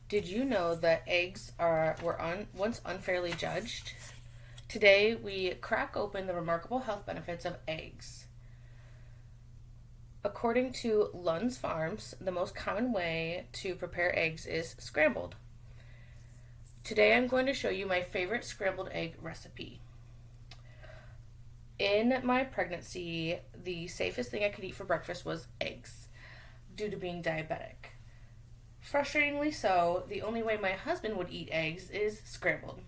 Did you know that eggs were once unfairly judged? Today, we crack open the remarkable health benefits of eggs. According to Lund's Farms, the most common way to prepare eggs is scrambled. Today, I'm going to show you my favorite scrambled egg recipe. In my pregnancy, the safest thing I could eat for breakfast was eggs, due to being diabetic. Frustratingly so, the only way my husband would eat eggs is scrambled.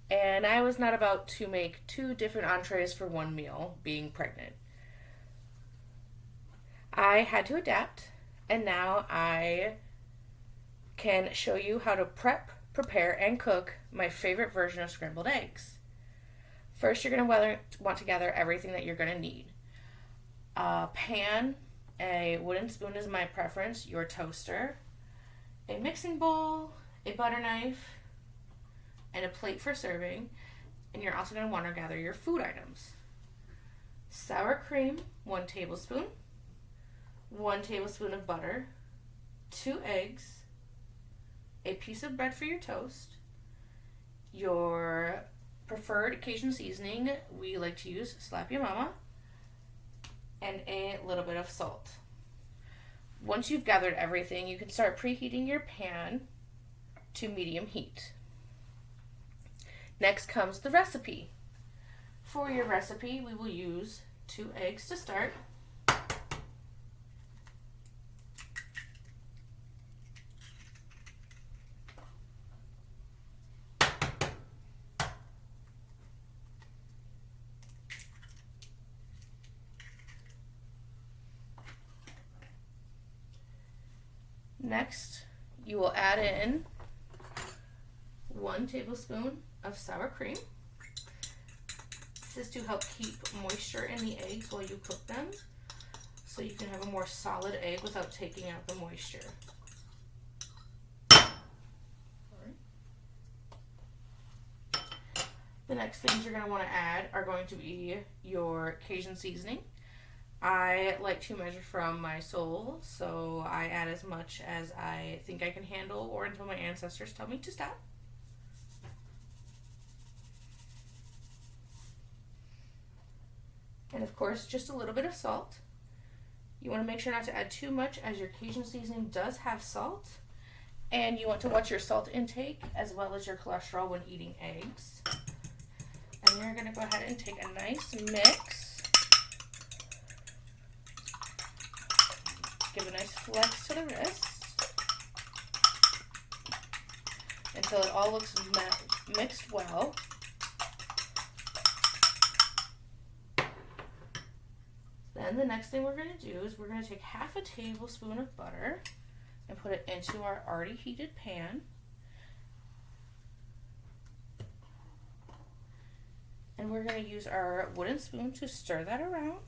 And I was not about to make two different entrees for one meal, being pregnant. I had to adapt, and now I can show you how to prepare, and cook my favorite version of scrambled eggs. First, you're going to want to gather everything that you're going to need. A pan, a wooden spoon is my preference, your toaster, a mixing bowl, a butter knife, and a plate for serving. And you're also going to want to gather your food items. Sour cream, 1 tablespoon, 1 tablespoon of butter, 2 eggs, a piece of bread for your toast, your preferred Cajun seasoning, we like to use Slap Ya Mama, and a little bit of salt. Once you've gathered everything, you can start preheating your pan to medium heat. Next comes the recipe. For your recipe, we will use 2 eggs to start. Next, you will add in 1 tablespoon of sour cream. This is to help keep moisture in the eggs while you cook them, so you can have a more solid egg without taking out the moisture. The next things you're going to want to add are going to be your Cajun seasoning. I like to measure from my soul, so I add as much as I think I can handle or until my ancestors tell me to stop. And of course, just a little bit of salt. You want to make sure not to add too much, as your Cajun seasoning does have salt. And you want to watch your salt intake as well as your cholesterol when eating eggs. And you're going to go ahead and take a nice mix. Give a nice flex to the wrist until it all looks mixed well. Then the next thing we're going to do is we're going to take half a tablespoon of butter and put it into our already heated pan. And we're going to use our wooden spoon to stir that around.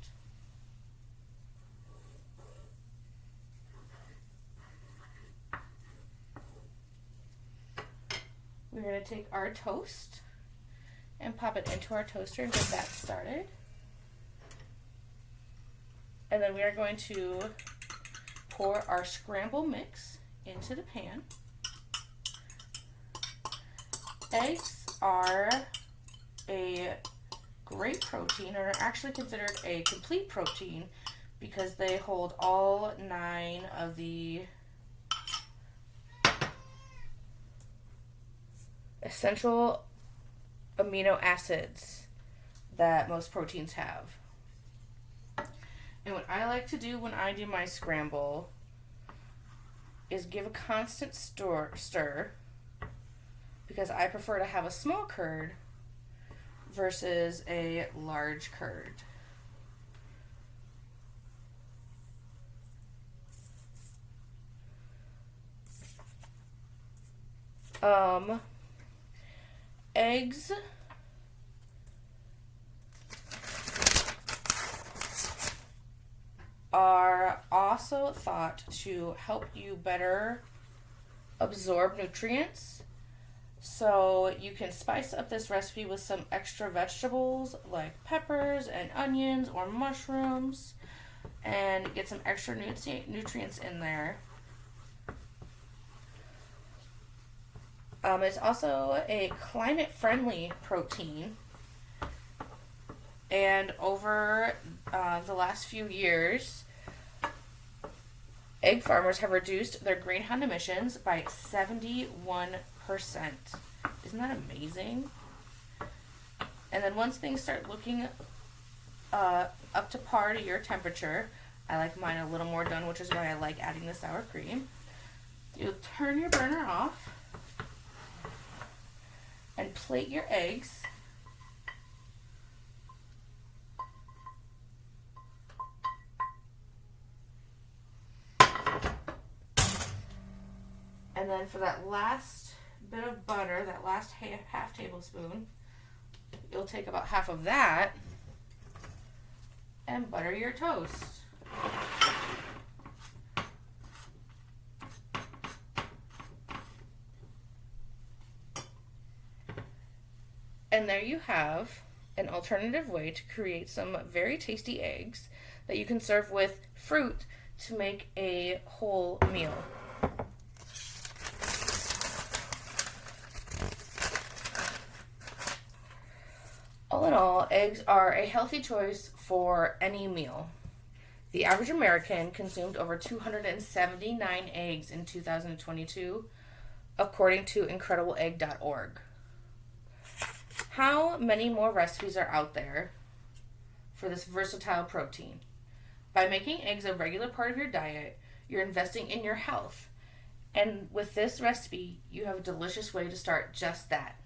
We're going to take our toast and pop it into our toaster and get that started. And then we are going to pour our scramble mix into the pan. Eggs are a great protein, or are actually considered a complete protein, because they hold all 9 of the essential amino acids that most proteins have. And what I like to do when I do my scramble is give a constant stir, because I prefer to have a small curd versus a large curd. Eggs are also thought to help you better absorb nutrients. So you can spice up this recipe with some extra vegetables like peppers and onions or mushrooms and get some extra nutrients in there. It's also a climate-friendly protein. And over the last few years, egg farmers have reduced their greenhouse emissions by 71%. Isn't that amazing? And then once things start looking up to par to your temperature, I like mine a little more done, which is why I like adding the sour cream. You'll turn your burner off and plate your eggs. And then for that last bit of butter, that last half tablespoon, you'll take about half of that and butter your toast. And there you have an alternative way to create some very tasty eggs that you can serve with fruit to make a whole meal. All in all, eggs are a healthy choice for any meal. The average American consumed over 279 eggs in 2022, according to IncredibleEgg.org. How many more recipes are out there for this versatile protein? By making eggs a regular part of your diet, you're investing in your health. And with this recipe, you have a delicious way to start just that.